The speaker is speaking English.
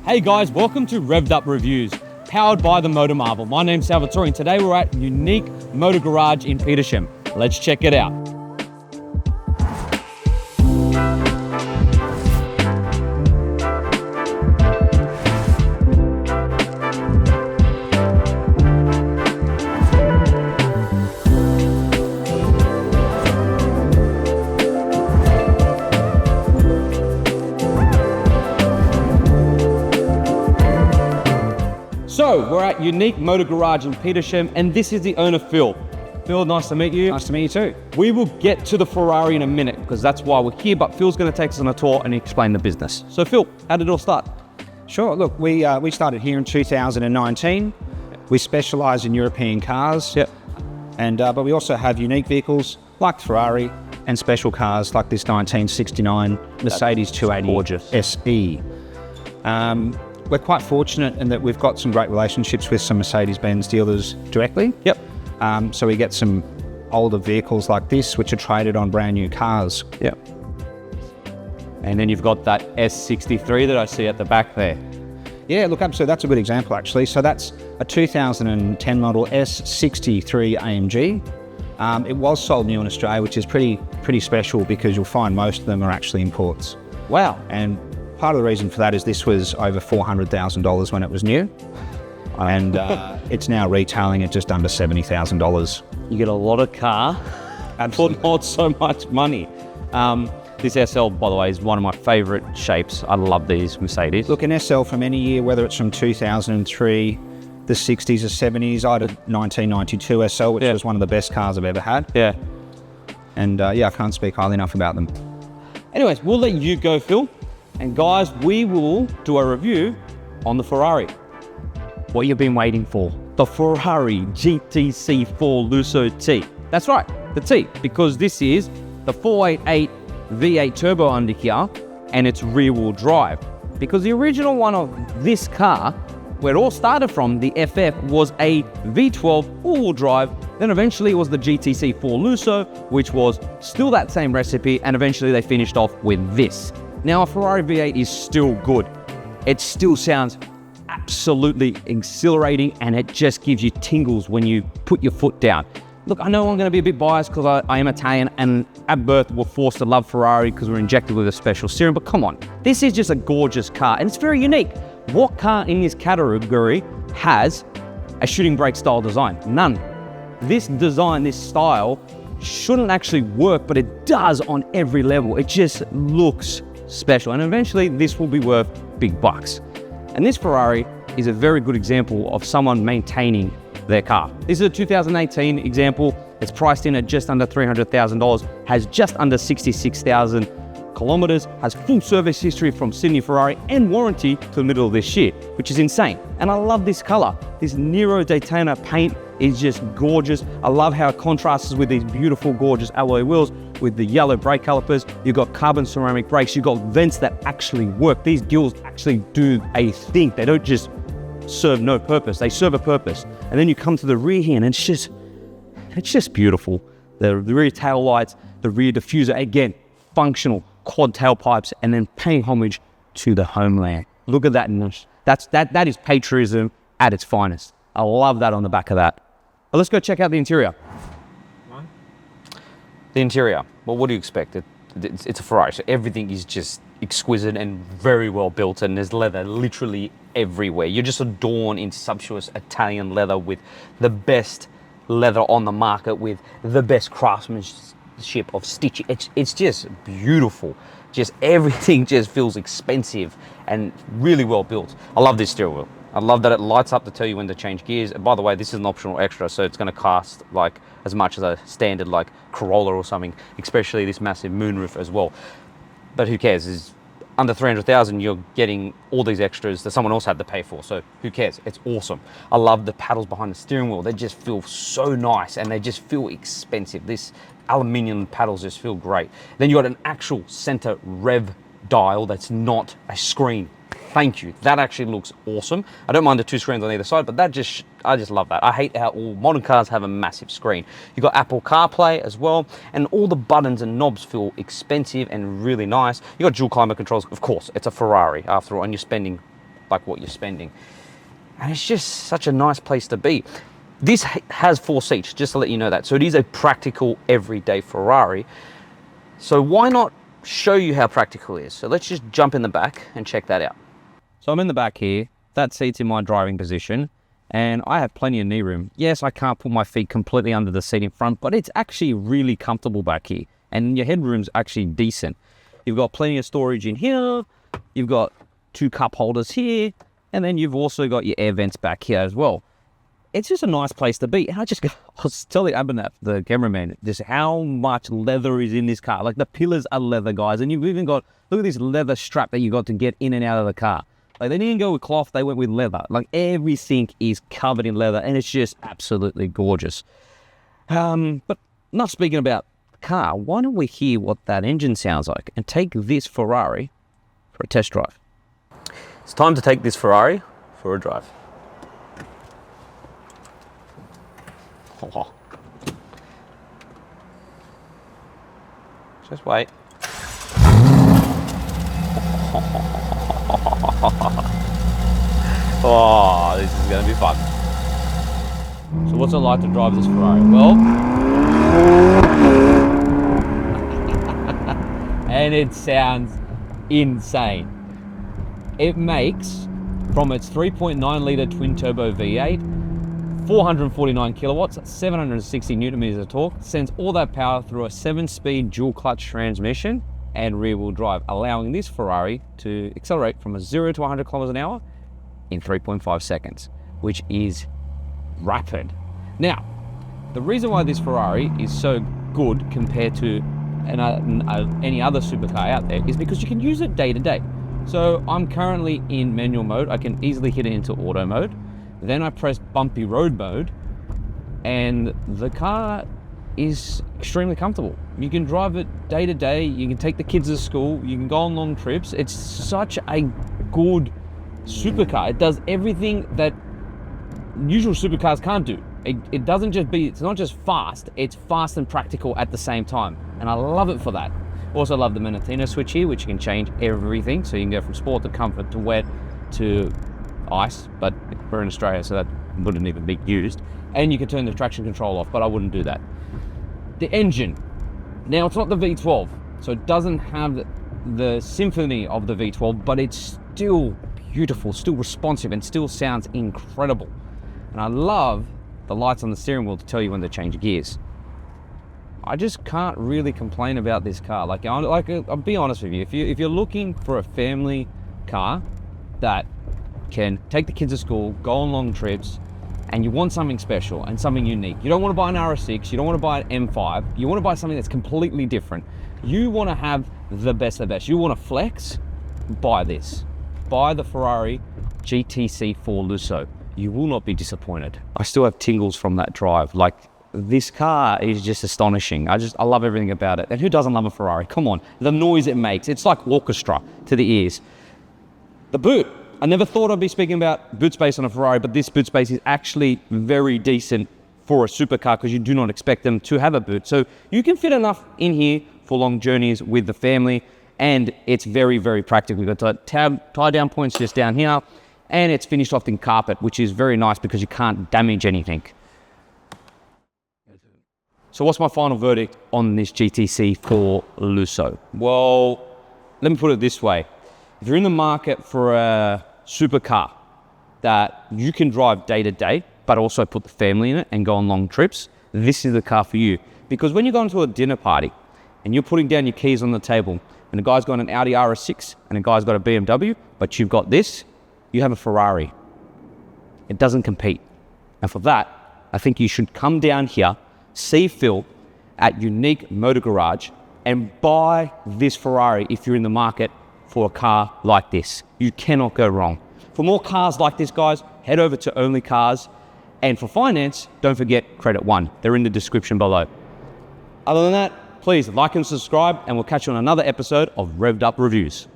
Hey guys, welcome to Revved Up Reviews, powered by the Motor Marvel. My name's Salvatore and today we're at Unique Motor Garage in Petersham. Let's check it out. So we're at Unique Motor Garage in Petersham and this is the owner, Phil. Phil, nice to meet you. Nice to meet you too. We will get to the Ferrari in a minute because that's why we're here, but Phil's going to take us on a tour and explain the business. So Phil, how did it all start? Sure, look, we started here in 2019. We specialise in European cars. Yep. And but we also have unique vehicles like Ferrari and special cars like this 1969 Mercedes 280 gorgeous. SE. We're quite fortunate in that we've got some great relationships with some Mercedes-Benz dealers directly. Yep. So we get some older vehicles like this, which are traded on brand new cars. Yep. And then you've got that S63 that I see at the back there. Yeah, look, absolutely. That's a good example, actually. So that's a 2010 model S63 AMG. It was sold new in Australia, which is pretty special because you'll find most of them are actually imports. Wow. And part of the reason for that is this was over $400,000 when it was new. And it's now retailing at just under $70,000. You get a lot of car for not so much money. This SL, by the way, is one of my favorite shapes. I love these Mercedes. Look, an SL from any year, whether it's from 2003, the 60s or 70s, I had a 1992 SL, which was one of the best cars I've ever had. Yeah. And I can't speak highly enough about them. Anyways, we'll let you go, Phil. And guys, we will do a review on the Ferrari. What you've been waiting for. The Ferrari GTC4 Lusso T. That's right, the T, because this is the 488 V8 turbo under here, and it's rear-wheel drive. Because the original one of this car, where it all started from, the FF, was a V12 all-wheel drive. Then eventually it was the GTC4 Lusso, which was still that same recipe, and eventually they finished off with this. Now, a Ferrari V8 is still good. It still sounds absolutely exhilarating, and it just gives you tingles when you put your foot down. Look, I know I'm going to be a bit biased because I am Italian, and at birth we're forced to love Ferrari because we're injected with a special serum, but come on, this is just a gorgeous car, and it's very unique. What car in this category has a shooting brake style design? None. This design, this style, shouldn't actually work, but it does on every level. It just looks special, and eventually this will be worth big bucks. And this Ferrari is a very good example of someone maintaining their car. This is a 2018 example. It's priced in at just under $300,000, has just under 66,000 kilometers, has full service history from Sydney Ferrari and warranty to the middle of this year, which is insane. And I love this color. This Nero Daytona paint is just gorgeous. I love how it contrasts with these beautiful, gorgeous alloy wheels with the yellow brake calipers. You've got carbon ceramic brakes. You've got vents that actually work. These gills actually do a thing. They don't just serve no purpose. They serve a purpose. And then you come to the rear here and it's just beautiful. The rear tail lights, the rear diffuser, again, functional quad tailpipes, and then paying homage to the homeland. Look at that. That is patriotism at its finest. I love that on the back of that. But let's go check out the interior. The interior, well, what do you expect? It's a Ferrari, so everything is just exquisite and very well built, and there's leather literally everywhere. You're just adorned in sumptuous Italian leather with the best leather on the market, with the best craftsmanship of stitching. It's just beautiful. Just everything just feels expensive and really well built. I love this steering wheel. I love that it lights up to tell you when to change gears. And by the way, this is an optional extra, so it's going to cost like as much as a standard like Corolla or something, especially this massive moonroof as well. But who cares? Is under 300,000, you're getting all these extras that someone else had to pay for. So who cares? It's awesome. I love the paddles behind the steering wheel. They just feel so nice and they just feel expensive. This aluminium paddles just feel great. Then you got an actual center rev dial that's not a screen. Thank you. That actually looks awesome. I don't mind the two screens on either side, but I just love that. I hate how all modern cars have a massive screen. You've got Apple CarPlay as well, and all the buttons and knobs feel expensive and really nice. You've got dual climate controls. Of course, it's a Ferrari after all, and you're spending like what you're spending. And it's just such a nice place to be. This has 4 seats, just to let you know that. So it is a practical everyday Ferrari. So why not show you how practical it is? So let's just jump in the back and check that out. So I'm in the back here. That seat's in my driving position, and I have plenty of knee room. Yes, I can't put my feet completely under the seat in front, but it's actually really comfortable back here. And your headroom's actually decent. You've got plenty of storage in here. You've got 2 cup holders here. And then you've also got your air vents back here as well. It's just a nice place to be. And I was telling Abhinav, the cameraman, just how much leather is in this car. Like the pillars are leather, guys. And you've even got, look at this leather strap that you got to get in and out of the car. Like they didn't go with cloth, they went with leather. Like everything is covered in leather and it's just absolutely gorgeous. But not speaking about the car, why don't we hear what that engine sounds like and take this Ferrari for a test drive. It's time to take this Ferrari for a drive. Oh. Just wait. Oh, this is going to be fun. So what's it like to drive this Ferrari? Well, and it sounds insane. It makes, from its 3.9 litre twin turbo V8, 449 kilowatts, 760 newton meters of torque, sends all that power through a 7-speed dual clutch transmission and rear wheel drive, allowing this Ferrari to accelerate from 0 to 100 kilometers an hour in 3.5 seconds, which is rapid. Now, the reason why this Ferrari is so good compared to any other supercar out there is because you can use it day to day. So I'm currently in manual mode. I can easily hit it into auto mode. Then I press bumpy road mode and the car is extremely comfortable. You can drive it day to day. You can take the kids to school. You can go on long trips. It's such a good supercar. It does everything that usual supercars can't do. It's not just fast, it's fast and practical at the same time. And I love it for that. Also love the Menethino switch here, which you can change everything. So you can go from sport to comfort to wet to ice, but we're in Australia, so that wouldn't even be used. And you can turn the traction control off, but I wouldn't do that. The engine. Now it's not the V12, so it doesn't have the symphony of the V12, but it's still beautiful, still responsive, and still sounds incredible. And I love the lights on the steering wheel to tell you when to change gears. I just can't really complain about this car. I'll be honest with you. If you're looking for a family car that can take the kids to school, go on long trips, and you want something special and something unique. You don't want to buy an RS6, you don't want to buy an M5, you want to buy something that's completely different. You want to have the best of the best. You want to flex, buy this. Buy the Ferrari GTC4 Lusso. You will not be disappointed. I still have tingles from that drive. Like, this car is just astonishing. I love everything about it. And who doesn't love a Ferrari? Come on, the noise it makes. It's like orchestra to the ears. The boot. I never thought I'd be speaking about boot space on a Ferrari, but this boot space is actually very decent for a supercar because you do not expect them to have a boot. So you can fit enough in here for long journeys with the family, and it's very, very practical. We've got tie down points just down here, and it's finished off in carpet, which is very nice because you can't damage anything. So what's my final verdict on this GTC4 Lusso? Well, let me put it this way. If you're in the market for a supercar that you can drive day to day, but also put the family in it and go on long trips, this is the car for you. Because when you go into a dinner party and you're putting down your keys on the table and the guy's got an Audi RS6 and a guy's got a BMW, but you've got this, you have a Ferrari. It doesn't compete. And for that, I think you should come down here, see Phil at Unique Motor Garage and buy this Ferrari if you're in the market for a car like this. You cannot go wrong. For more cars like this, guys, head over to Only Cars. And for finance, don't forget Credit One. They're in the description below. Other than that, please like and subscribe, and we'll catch you on another episode of Revved Up Reviews.